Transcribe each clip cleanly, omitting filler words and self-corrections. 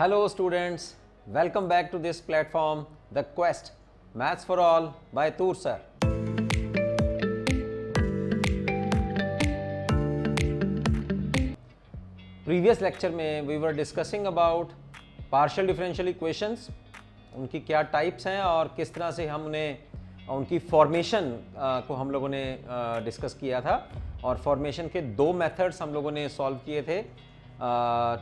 Hello students, welcome back to this platform, The Quest, Maths for All by Toor sir. Previous lecture में we were discussing about partial differential equations, उनकी क्या types हैं और किस तरह से हम उन्हें उनकी फॉर्मेशन को हम लोगों ने डिस्कस किया था और फॉर्मेशन के दो मेथड्स हम लोगों ने सॉल्व किए थे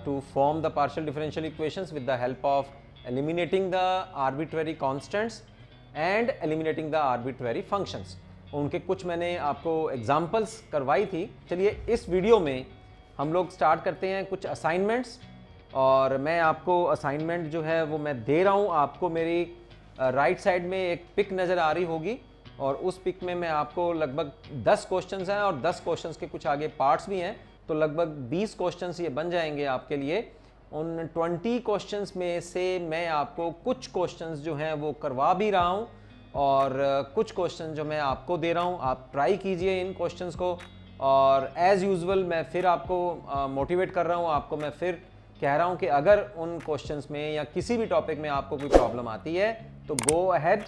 to form the partial differential equations with the help of eliminating the arbitrary constants and eliminating the arbitrary functions. उनके कुछ मैंने आपको एग्जांपल्स करवाई थी. चलिए इस वीडियो में हम लोग स्टार्ट करते हैं कुछ असाइनमेंट्स और मैं आपको असाइनमेंट जो है वो मैं दे रहा हूँ. आपको मेरी राइट साइड में एक पिक नज़र आ रही होगी और उस पिक में मैं आपको लगभग 10 क्वेश्चंस हैं और 10 क्वेश्चंस के कुछ आगे पार्ट्स भी हैं, तो लगभग 20 क्वेश्चंस ये बन जाएंगे आपके लिए. उन 20 क्वेश्चंस में से मैं आपको कुछ क्वेश्चंस जो हैं वो करवा भी रहा हूँ और कुछ क्वेश्चन जो मैं आपको दे रहा हूँ. आप ट्राई कीजिए इन क्वेश्चंस को और एज़ यूजुअल मैं फिर आपको मोटिवेट कर रहा हूँ. आपको मैं फिर कह रहा हूँ कि अगर उन क्वेश्चंस में या किसी भी टॉपिक में आपको कोई प्रॉब्लम आती है तो go ahead,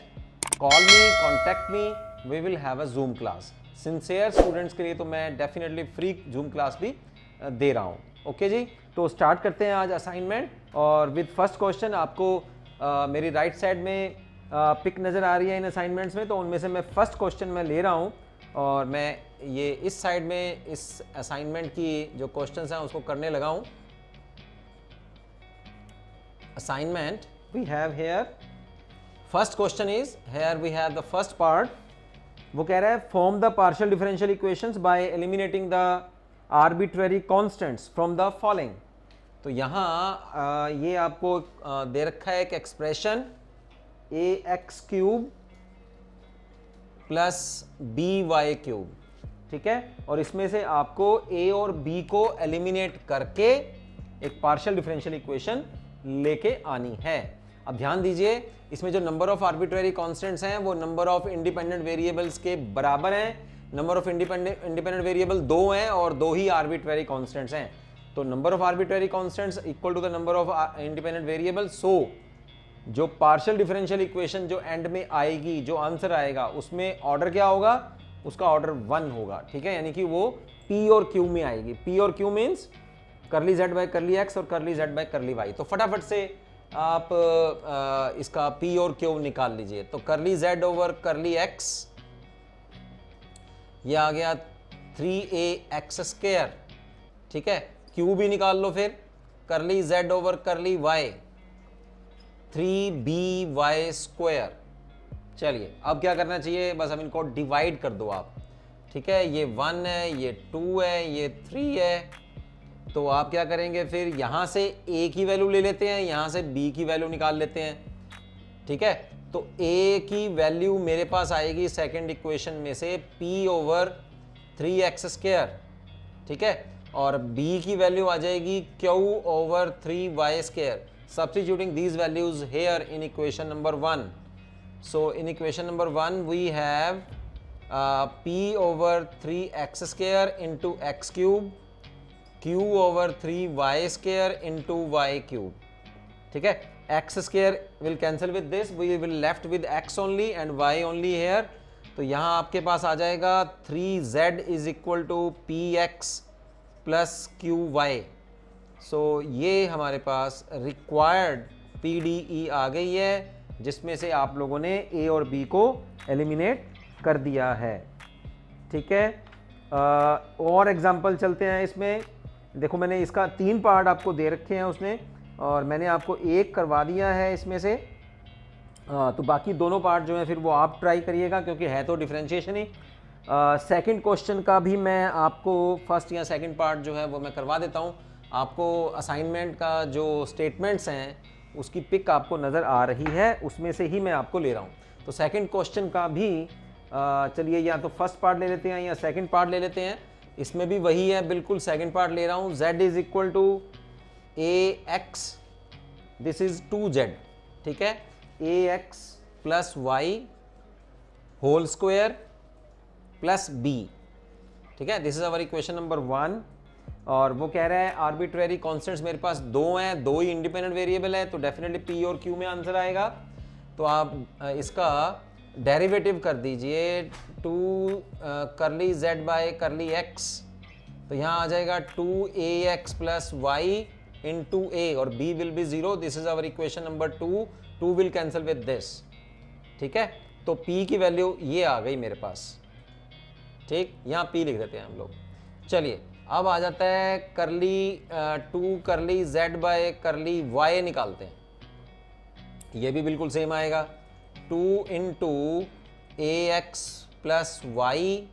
call me, contact me, we will have a Zoom class. Sincere students के लिए तो मैं डेफिनेटली फ्री जूम क्लास भी दे रहा हूँ. ओके जी, तो स्टार्ट करते हैं आज असाइनमेंट. और विद फर्स्ट क्वेश्चन आपको मेरी राइट साइड में पिक नज़र आ रही है इन असाइनमेंट्स में, तो उनमें से मैं फर्स्ट क्वेश्चन मैं ले रहा हूँ और मैं ये इस साइड में इस असाइनमेंट की जो क्वेश्चंस हैं उसको करने लगा हूँ. Assignment we have here, first question is here we have the first part. वो कह रहा है form the partial differential equations by eliminating the arbitrary constants from the following. तो यहाँ ये आपको दे रखा है एक expression ax cube plus by cube, ठीक है, और इसमें से आपको a और b को एलिमिनेट करके एक पार्शियल डिफरेंशियल इक्वेशन लेके आनी है. अब ध्यान दीजिए, इसमें जो नंबर ऑफ आर्बिट्रेरी कांस्टेंट्स हैं वो नंबर ऑफ इंडिपेंडेंट वेरिएबल्स के बराबर हैं. नंबर ऑफ इंडिपेंडेंट वेरिएबल 2 हैं और 2 ही आर्बिट्रेरी कांस्टेंट्स हैं. तो number of arbitrary constants equal to the number of independent variable. So जो पार्शियल डिफरेंशियल इक्वेशन जो एंड में आएगी, जो आंसर आएगा, उसमें ऑर्डर क्या होगा? उसका ऑर्डर 1 होगा, ठीक है, यानी कि वो p और q में आएगी. p और q मीन्स करली z बाय करली x और करली z बाय करली y. तो फटाफट से आप इसका p और q निकाल लीजिए. तो करली z ओवर करली x, ये आ गया 3ax स्क्वायर, ठीक है. q भी निकाल लो फिर, करली z over curly y 3by square. चलिए अब क्या करना चाहिए, बस अब इनको डिवाइड कर दो आप, ठीक है. ये 1 है, ये 2 है, ये 3 है. तो आप क्या करेंगे फिर, यहाँ से a की वैल्यू ले लेते हैं, यहाँ से b की वैल्यू निकाल लेते हैं, ठीक है. तो a की वैल्यू मेरे पास आएगी सेकंड इक्वेशन में से p ओवर 3x स्क्वायर, ठीक है, और b की वैल्यू आ जाएगी q over 3y square. Substituting these values here in equation number 1. So in equation number 1 we have p over 3x square into x cube, q over 3y square into y cube, ठीक है. x square will cancel with this, we will left with x only and y only here. तो यहाँ आपके पास आ जाएगा 3z is equal to px plus qy. So ये हमारे पास रिक्वायर्ड PDE आ गई है, जिसमें से आप लोगों ने a और b को एलिमिनेट कर दिया है, ठीक है. और एग्जांपल चलते हैं इसमें. देखो मैंने इसका 3 पार्ट आपको दे रखे हैं उसने और मैंने आपको एक करवा दिया है इसमें से. तो बाकी दोनों पार्ट जो हैं फिर वो आप ट्राई करिएगा क्योंकि है तो डिफरेंशिएशन ही. सेकंड क्वेश्चन का भी मैं आपको फर्स्ट या सेकंड पार्ट जो है वो मैं करवा देता हूँ. आपको असाइनमेंट का जो स्टेटमेंट्स हैं उसकी पिक आपको नज़र आ रही है, उसमें से ही मैं आपको ले रहा हूँ. तो सेकंड क्वेश्चन का भी चलिए या तो फर्स्ट पार्ट ले लेते हैं या सेकंड पार्ट ले लेते हैं. इसमें भी वही है, बिल्कुल सेकंड पार्ट ले रहा हूँ. z is equal to ax, दिस इज 2z, ठीक है, ax plus y whole square plus b, ठीक है. This is our equation number 1. और वो कह रहा है आर्बिट्रेरी कॉन्स्टेंट्स मेरे पास दो हैं, दो ही इंडिपेंडेंट वेरिएबल है, तो डेफिनेटली पी और क्यू में आंसर आएगा। तो आप इसका डेरिवेटिव कर दीजिए 2 करली जेड बाय करली एक्स, तो यहाँ आ जाएगा 2ax plus Y into a और b will be 0। This is our equation number 2, 2 will cancel with this. ठीक है, तो p की वैल्यू ये आ गई मेरे पास। ठीक, यहाँ p लिख देते हैं हम लोग। चलिए अब आ जाता है करली 2 करली z बाय करली y निकालते हैं। ये भी बिल्कुल सेम आएगा 2 इंटू ax प्लस वाई,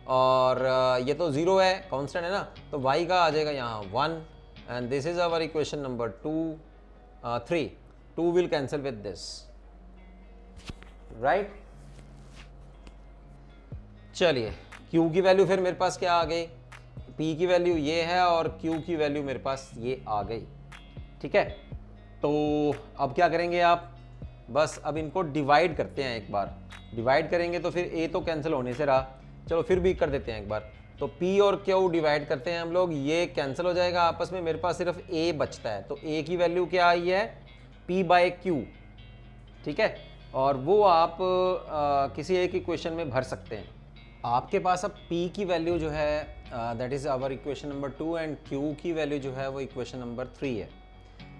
और ये तो 0 है, कांस्टेंट है ना, तो y का आ जाएगा यहाँ 1 and this is our equation number 3। 2 will cancel with this, right. चलिए q की वैल्यू फिर मेरे पास क्या आ गई, p की वैल्यू ये है और q की वैल्यू मेरे पास ये आ गई। ठीक है, तो अब क्या करेंगे आप, बस अब इनको डिवाइड करते हैं एक बार। डिवाइड करेंगे तो फिर a तो कैंसिल होने से रहा, चलो फिर भी कर देते हैं एक बार। तो p और q डिवाइड करते हैं हम लोग, ये कैंसिल हो जाएगा आपस में, मेरे पास सिर्फ a बचता है। तो a की वैल्यू क्या आई है, p बाय q। ठीक है, और वो आप किसी एक इक्वेशन में भर सकते हैं। आपके पास अब p की वैल्यू जो है that is our equation number 2 and q की वैल्यू जो है वो इक्वेशन नंबर 3 है।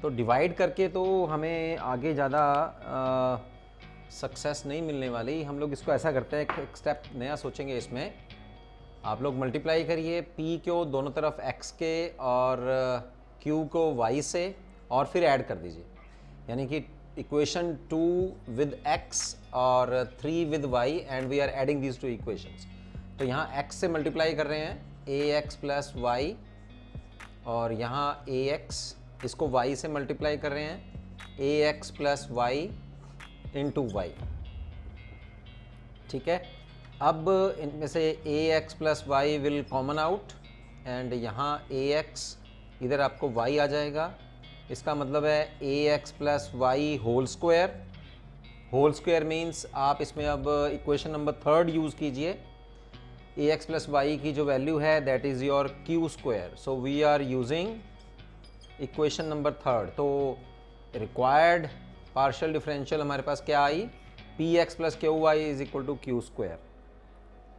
तो डिवाइड करके तो हमें आगे ज़्यादा सक्सेस नहीं मिलने वाली। हम लोग इसको ऐसा करते हैं, एक स्टेप नया सोचेंगे इसमें। आप लोग मल्टीप्लाई करिए p को दोनों तरफ x के और q को y से, और फिर ऐड कर दीजिए, यानी कि इक्वेशन 2 विद x और 3 with y and we are adding these two equations. तो यहाँ x से मल्टीप्लाई कर रहे हैं ax प्लस y, और यहाँ ax, इसको y से मल्टीप्लाई कर रहे हैं ax plus y into y। ठीक है, अब इनमें से ax plus y will common out and यहाँ ax इधर आपको y आ जाएगा। इसका मतलब है ax plus y whole square. Whole square means आप इसमें अब इक्वेशन नंबर 3 यूज़ कीजिए। ax प्लस वाई की जो वैल्यू है that is your q square, so we are using equation number 3। तो रिक्वायर्ड पार्शियल डिफरेंशियल हमारे पास क्या आई, px plus q y is equal to q square.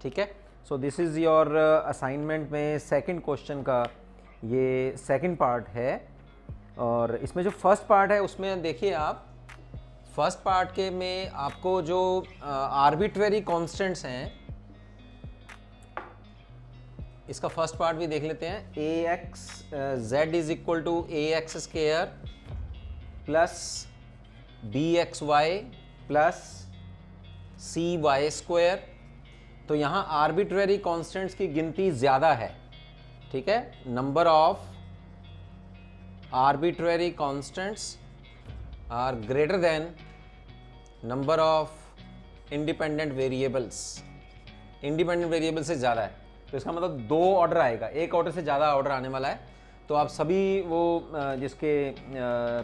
ठीक है, so this is your assignment में सेकंड क्वेश्चन का ये सेकंड पार्ट है। और इसमें जो फर्स्ट पार्ट है उसमें देखिए आप, फर्स्ट पार्ट के में आपको जो आर्बिट्रेरी कांस्टेंट्स हैं, इसका फर्स्ट पार्ट भी देख लेते हैं। ax z is equal to ax square plus bxy plus cy square. तो यहाँ आर्बिट्रेरी कांस्टेंट्स की गिनती ज़्यादा है। ठीक है, number of arbitrary constants are greater than number of independent variables. Independent variable से ज़्यादा है, तो इसका मतलब 2 ऑर्डर आएगा, एक ऑर्डर से ज़्यादा ऑर्डर आने वाला है। तो आप सभी वो जिसके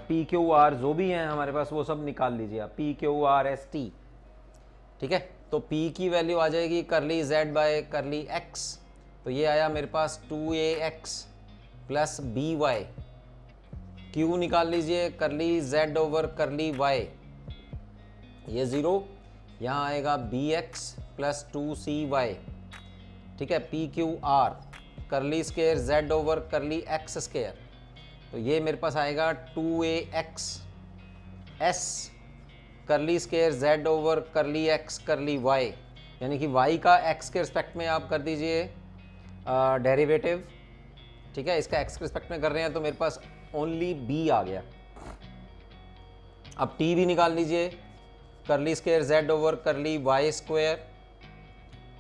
पी क्यू आर जो भी हैं हमारे पास वो सब निकाल लीजिए आप, P q r s T. ठीक है, तो p की वैल्यू आ जाएगी करली z बाय करली x, तो ये आया मेरे पास 2ax प्लस by। q निकाल लीजिए curly z over curly y, ये 0, यहाँ आएगा bx प्लस 2cy। ठीक है, P q r curly square z over curly x square, तो ये मेरे पास आएगा 2ax s करली square z over curly x करली y, यानी कि y का x के रिस्पेक्ट में आप कर दीजिए डेरिवेटिव। ठीक है, इसका x के रिस्पेक्ट में कर रहे हैं तो मेरे पास ओनली b आ गया। अब t भी निकाल लीजिए, curly square z over curly y square,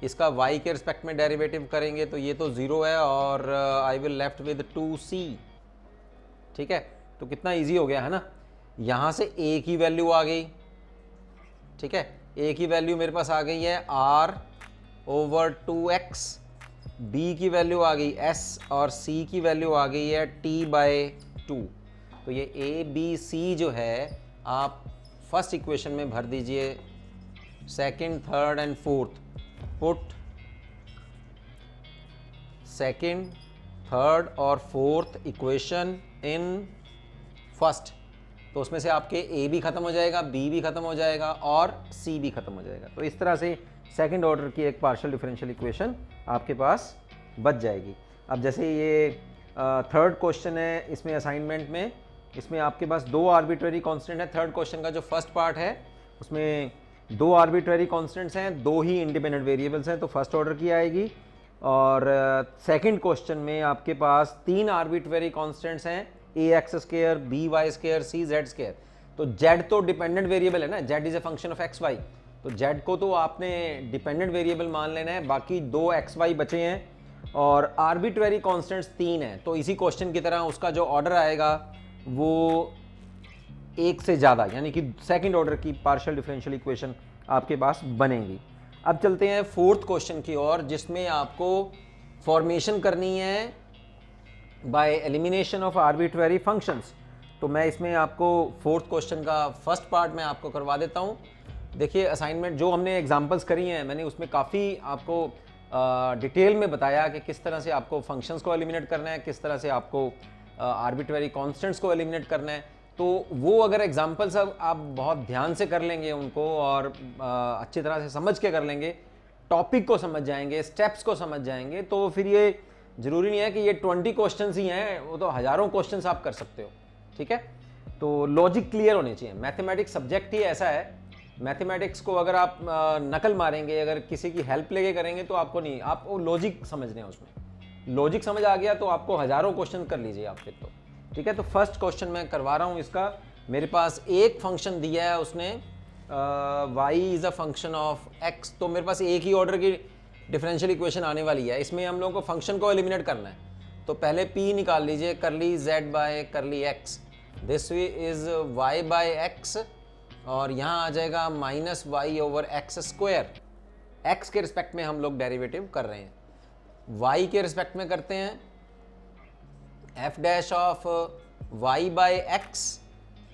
इसका y के रिस्पेक्ट में डेरिवेटिव करेंगे तो ये तो 0 है और आई विल लेफ्ट विद 2c। ठीक है, तो कितना इजी हो गया है ना। यहाँ से a की वैल्यू आ गई। ठीक है, a की वैल्यू मेरे पास आ गई है r ओवर 2x, b की वैल्यू आ गई s और c की वैल्यू आ गई है t बाय 2। तो ये a b c जो है आप फर्स्ट इक्वेशन में भर दीजिए, second third and fourth. Put second third और फोर्थ इक्वेशन इन फर्स्ट, तो उसमें से आपके ए भी ख़त्म हो जाएगा, बी भी ख़त्म हो जाएगा और सी भी ख़त्म हो जाएगा। तो इस तरह से सेकंड ऑर्डर की एक पार्शियल डिफरेंशियल इक्वेशन आपके पास बच जाएगी। अब जैसे ये थर्ड क्वेश्चन है, इसमें असाइनमेंट में इसमें आपके पास दो आर्बिट्ररी कांस्टेंट है। थर्ड क्वेश्चन का जो फर्स्ट पार्ट है उसमें दो आर्बिट्ररी कांस्टेंट्स हैं, दो ही इंडिपेंडेंट वेरिएबल्स हैं, तो फर्स्ट ऑर्डर की आएगी। और सेकंड क्वेश्चन में आपके पास तीन आर्बिट्ररी कांस्टेंट्स हैं, A x square, B y square, C z square. तो जेड तो डिपेंडेंट वेरिएबल है ना, z is a function of x y, तो जेड को तो आपने डिपेंडेंट वेरिएबल मान लेना है। बाकी दो एक्स वाई बचे हैं और आर्बिट्ररी कांस्टेंट्स तीन हैं, तो इसी क्वेश्चन की तरह उसका जो ऑर्डर आएगा वो एक से ज़्यादा, यानी कि सेकंड ऑर्डर की पार्शियल डिफरेंशियल इक्वेशन आपके पास बनेंगी। अब चलते हैं फोर्थ क्वेश्चन की ओर, जिसमें आपको फॉर्मेशन करनी है bye elimination of arbitrary functions. तो मैं इसमें आपको फोर्थ क्वेश्चन का फर्स्ट पार्ट में आपको करवा देता हूँ। देखिए असाइनमेंट जो हमने एग्जांपल्स करी हैं, मैंने उसमें काफ़ी आपको डिटेल में बताया कि किस तरह से आपको फंक्शंस को एलिमिनेट करना है, किस तरह से आपको आर्बिट्ररी कांस्टेंट्स को एलिमिनेट करना है। तो वो अगर एग्जांपल्स आप बहुत ध्यान से कर लेंगे उनको और अच्छी तरह से समझ के कर लेंगे, टॉपिक को समझ जाएंगे, स्टेप्स को समझ जाएंगे, तो फिर ये ज़रूरी नहीं है कि ये 20 क्वेश्चंस ही हैं, वो तो हज़ारों क्वेश्चंस आप कर सकते हो। ठीक है, तो लॉजिक क्लियर होने चाहिए। मैथमेटिक्स सब्जेक्ट ही ऐसा है, मैथमेटिक्स को अगर आप नकल मारेंगे, अगर किसी की हेल्प लेके करेंगे तो आपको नहीं, आपको लॉजिक समझने हैं। उसमें लॉजिक समझ आ गया तो आपको हज़ारों क्वेश्चन कर लीजिए आप फिर तो। ठीक है, तो फर्स्ट क्वेश्चन मैं करवा रहा हूँ इसका। मेरे पास एक फंक्शन दिया है उसने, y is a function of x, तो मेरे पास एक ही ऑर्डर की डिफरेंशियल इक्वेशन आने वाली है। इसमें हम लोगों को फंक्शन को एलिमिनेट करना है, तो पहले p निकाल लीजिए, curly z by curly x, this is y by x, और यहाँ आ जाएगा minus y over x square. x के रिस्पेक्ट में हम लोग डेरिवेटिव कर रहे हैं, y के रिस्पेक्ट में करते हैं f dash of y by x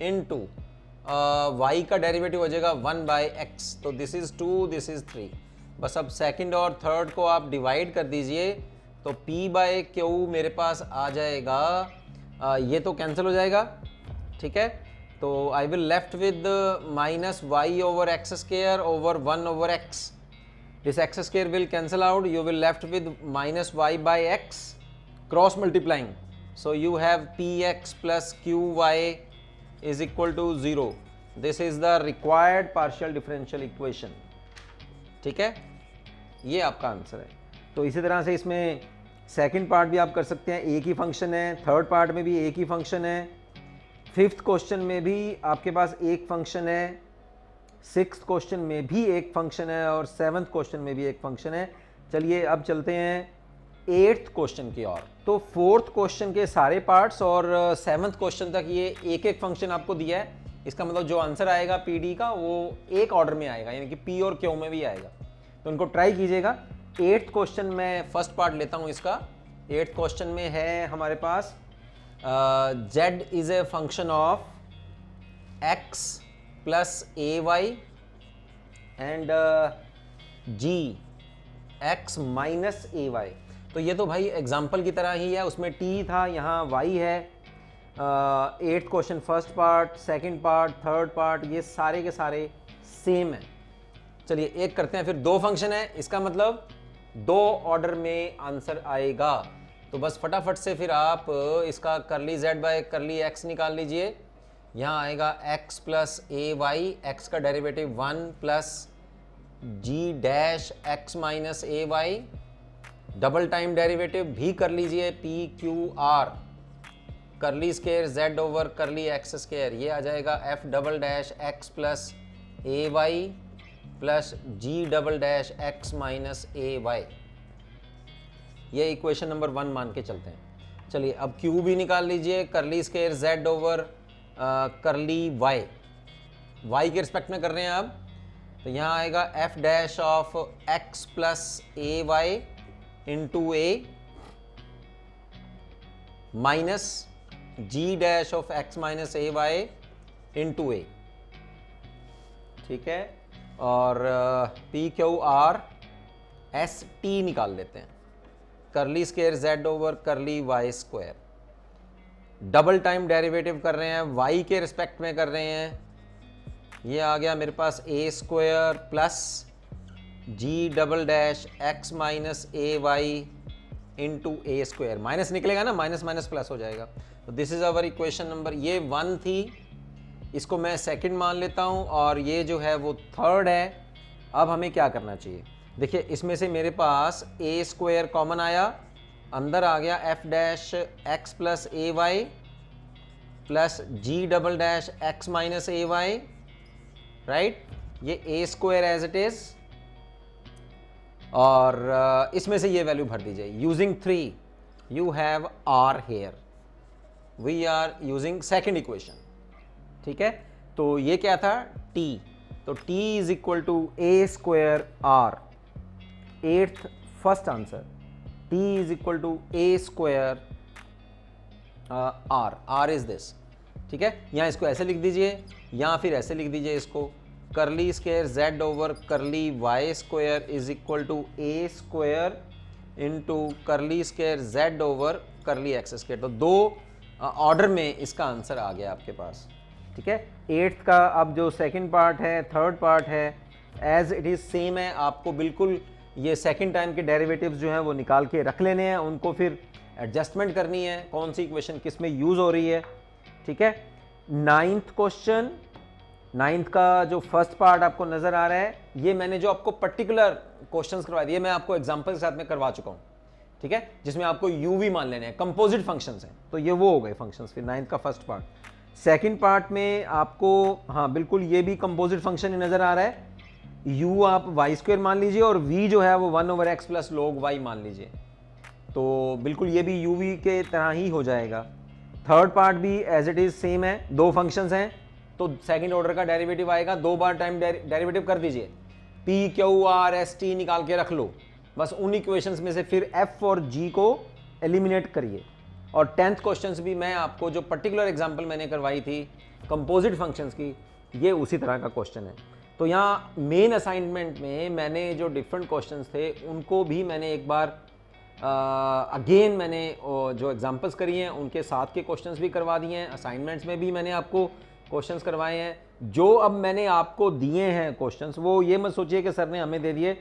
into y का डेरिवेटिव हो जाएगा 1 बाई एक्स, तो दिस इज 2, दिस इज 3। बस अब सेकंड और थर्ड को आप डिवाइड कर दीजिए, तो p बाई क्यू मेरे पास आ जाएगा, ये तो कैंसिल हो जाएगा। ठीक है, तो I will left with minus y over x square over 1 over x, this x square will cancel out, you will left with minus y by x cross multiplying, so you have px plus qy is equal to 0. This is the required partial differential equation. ठीक है, ये आपका answer है। तो इसी तरह से इसमें सेकंड पार्ट भी आप कर सकते हैं, एक ही फंक्शन है, थर्ड पार्ट में भी एक ही फंक्शन है, फिफ्थ क्वेश्चन में भी आपके पास एक फंक्शन है, सिक्स्थ क्वेश्चन में भी एक फंक्शन है और सेवन्थ क्वेश्चन में भी एक फंक्शन है। चलिए अब चलते हैं एट्थ क्वेश्चन की ओर। तो फोर्थ क्वेश्चन के सारे पार्ट्स और सेवन्थ क्वेश्चन तक ये एक एक फंक्शन आपको दिया है। इसका मतलब जो आंसर आएगा पीडी का वो एक ऑर्डर में आएगा, यानी कि पी और क्यू में भी आएगा, तो इनको ट्राई कीजिएगा। एट्थ क्वेश्चन में फर्स्ट पार्ट लेता हूँ इसका। एट्थ क्वेश्चन में है हमारे पास z is a function of x plus a y and g x minus a y. तो ये तो भाई एग्जाम्पल की तरह ही है, उसमें t था, यहाँ y है। Eighth question first part, second part, third part, ये सारे के सारे सेम हैं। चलिए एक करते हैं, फिर दो फंक्शन है, इसका मतलब दो ऑर्डर में आंसर आएगा। तो बस फटाफट से फिर आप इसका करली z बाय करली x निकाल लीजिए। यहाँ आएगा x plus a y, x का derivative 1 plus g dash x minus a y, double time derivative भी कर लीजिए p q r, curly square z over curly x square, ये आ जाएगा f double dash x plus a y plus g double dash x minus a y. ये equation number 1 मान के चलते हैं। चलिए अब q भी निकाल लीजिए, curly square z over curly y के रिस्पेक्ट में कर रहे हैं आप, तो यहाँ आएगा f dash of x plus a y into a minus g dash of x minus a y into a. ठीक है, और p q r s t निकाल लेते हैं। Curly square z over curly y square, double time derivative कर रहे हैं, y के रिस्पेक्ट में कर रहे हैं। ये आ गया मेरे पास a square plus g double dash x minus a y into a square, minus निकलेगा ना, माइनस माइनस प्लस हो जाएगा। तो this is our equation number, ये 1 थी, इसको मैं सेकंड मान लेता हूँ, और ये जो है वो थर्ड है। अब हमें क्या करना चाहिए, देखिए इसमें से मेरे पास ए स्क्वायर कॉमन आया, अंदर आ गया f dash x plus a y plus g double dash x minus a y, right. ये a square as it is, और इसमें से ये वैल्यू भर दीजिए। Using 3 you have r here, we are using second equation, ठीक है। तो ये क्या था, t, तो t is equal to a square r, eighth first answer, t is equal to a square r, r is this, ठीक है। यहाँ इसको ऐसे लिख दीजिए, या फिर ऐसे लिख दीजिए इसको, curly square z over curly y square is equal to a square into curly square z over curly x square. तो दो ऑर्डर में इसका आंसर आ गया आपके पास, ठीक है। एट्थ का अब जो सेकंड पार्ट है, थर्ड पार्ट है, एज इट इज सेम है। आपको बिल्कुल ये सेकंड टाइम के डेरिवेटिव्स जो हैं वो निकाल के रख लेने हैं, उनको फिर एडजस्टमेंट करनी है, कौन सी इक्वेशन किस में यूज हो रही है, ठीक है। नाइन्थ क्वेश्चन, नाइन्थ का जो फर्स्ट पार्ट आपको नजर आ रहा है, ये मैंने जो आपको पर्टिकुलर क्वेश्चंस करवा दिए, मैं आपको एग्जांपल के साथ में करवा चुका हूं, ठीक है, जिसमें आपको यूवी मान लेने हैं, कंपोजिट फंक्शंस हैं। तो ये वो हो गए फंक्शंस, फिर नाइन्थ का फर्स्ट पार्ट। सेकंड पार्ट में आपको, हाँ बिल्कुल, ये भी कंपोजिट फंक्शन ही नजर आ रहा है। u आप वाई स्क्वायर मान लीजिए, और v जो है वो 1 over x plus log y मान लीजिए। तो बिल्कुल ये भी uv के तरह ही हो जाएगा। थर्ड पार्ट भी एज इट इज सेम है, दो फंक्शंस हैं, तो सेकंड ऑर्डर का डेरिवेटिव आएगा, दो बार टाइम डेरिवेटिव कर दीजिए, p q r s t निकाल के रख लो, बस उन इक्वेशंस में से फिर f और g को एलिमिनेट करिए। और 10th क्वेश्चंस भी मैं आपको जो पर्टिकुलर एग्जांपल मैंने करवाई थी कंपोजिट फंक्शंस की, ये उसी तरह का क्वेश्चन है। तो यहाँ मेन असाइनमेंट में मैंने जो डिफरेंट क्वेश्चंस थे उनको भी मैंने एक बार अगेन मैंने जो एग्जांपल्स करी हैं उनके साथ के क्वेश्चंस भी करवा दिए हैं, असाइनमेंट्स में भी मैंने आपको क्वेश्चंस करवाए हैं। जो अब मैंने आपको दिए हैं क्वेश्चंस, वो ये मत सोचिए कि सर ने हमें दे दिए।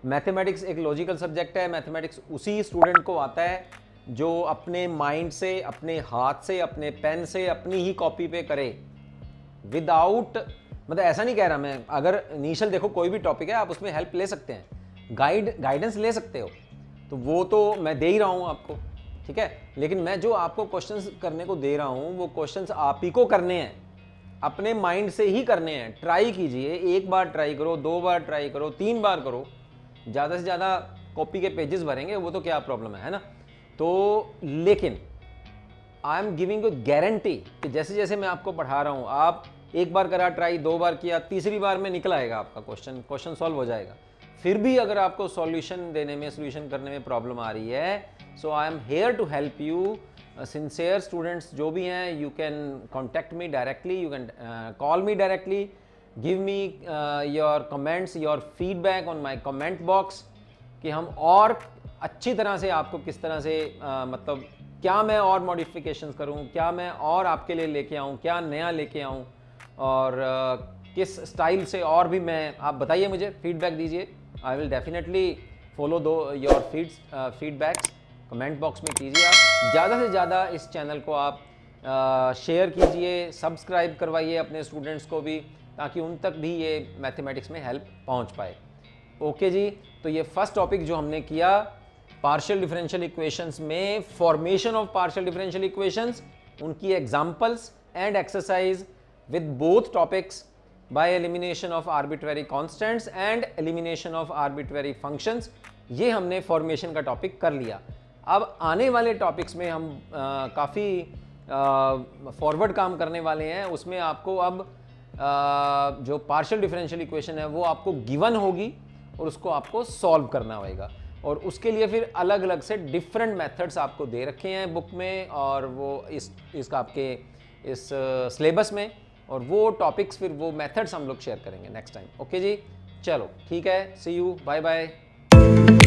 मैथमेटिक्स एक लॉजिकल सब्जेक्ट है, मैथमेटिक्स उसी स्टूडेंट को आता है जो अपने माइंड से, अपने हाथ से, अपने पेन से, अपनी ही कॉपी पे करे, विदाउट, मतलब ऐसा नहीं कह रहा मैं, अगर इनिशियल देखो कोई भी टॉपिक है आप उसमें हेल्प ले सकते हैं, गाइडेंस ले सकते हो, तो वो तो मैं दे ही रहा हूँ आपको, ठीक है। लेकिन मैं जो आपको क्वेश्चंस करने को दे रहा हूँ वो क्वेश्चंस आप ही को करने हैं, अपने माइंड से ही करने हैं। ट्राई कीजिए, एक बार ट्राई करो, 2 बार ट्राई करो, 3 बार करो, ज़्यादा से ज़्यादा कॉपी के पेजेस भरेंगे, वो तो क्या प्रॉब्लम है ना। तो लेकिन I am giving you guarantee कि जैसे जैसे मैं आपको पढ़ा रहा हूँ, आप एक बार करा ट्राई, 2 बार किया, तीसरी बार में निकल आएगा आपका क्वेश्चन सॉल्व हो जाएगा। फिर भी अगर आपको सॉल्यूशन देने में, सोल्यूशन करने में प्रॉब्लम आ रही है, so I am here to help you. Sincere students जो भी हैं, you can contact me directly, you can call me directly, give me your comments, your feedback on my comment box, कि हम और अच्छी तरह से आपको किस तरह से मतलब क्या मैं और मॉडिफिकेशंस करूं, क्या मैं और आपके लिए लेके आऊं, क्या नया लेके आऊं, और किस स्टाइल से और भी मैं, आप बताइए, मुझे फीडबैक दीजिए। आई विल डेफिनेटली फॉलो दो योर फीडबैक्स, कमेंट बॉक्स में कीजिए। आप ज़्यादा से ज़्यादा इस चैनल को आप शेयर कीजिए, सब्सक्राइब करवाइए अपने स्टूडेंट्स को भी, ताकि उन तक भी ये मैथमेटिक्स में हेल्प पहुंच पाए। ओके जी, तो ये फर्स्ट टॉपिक जो हमने किया, पार्शियल डिफरेंशियल इक्वेशंस में formation of partial differential equations, उनकी examples and exercise with both topics by elimination of arbitrary constants and elimination of arbitrary functions, ये हमने फॉर्मेशन का टॉपिक कर लिया। अब आने वाले टॉपिक्स में हम काफ़ी फॉरवर्ड काम करने वाले हैं। उसमें आपको अब जो पार्शियल डिफरेंशियल इक्वेशन है वो आपको गिवन होगी और उसको आपको सॉल्व करना होगा, और उसके लिए फिर अलग अलग से डिफरेंट मेथड्स आपको दे रखे हैं बुक में, और वो इसका आपके इस सिलेबस में, और वो टॉपिक्स, फिर वो मेथड्स हम लोग शेयर करेंगे नेक्स्ट टाइम। ओके जी, चलो ठीक है, सी यू, बाय बाय।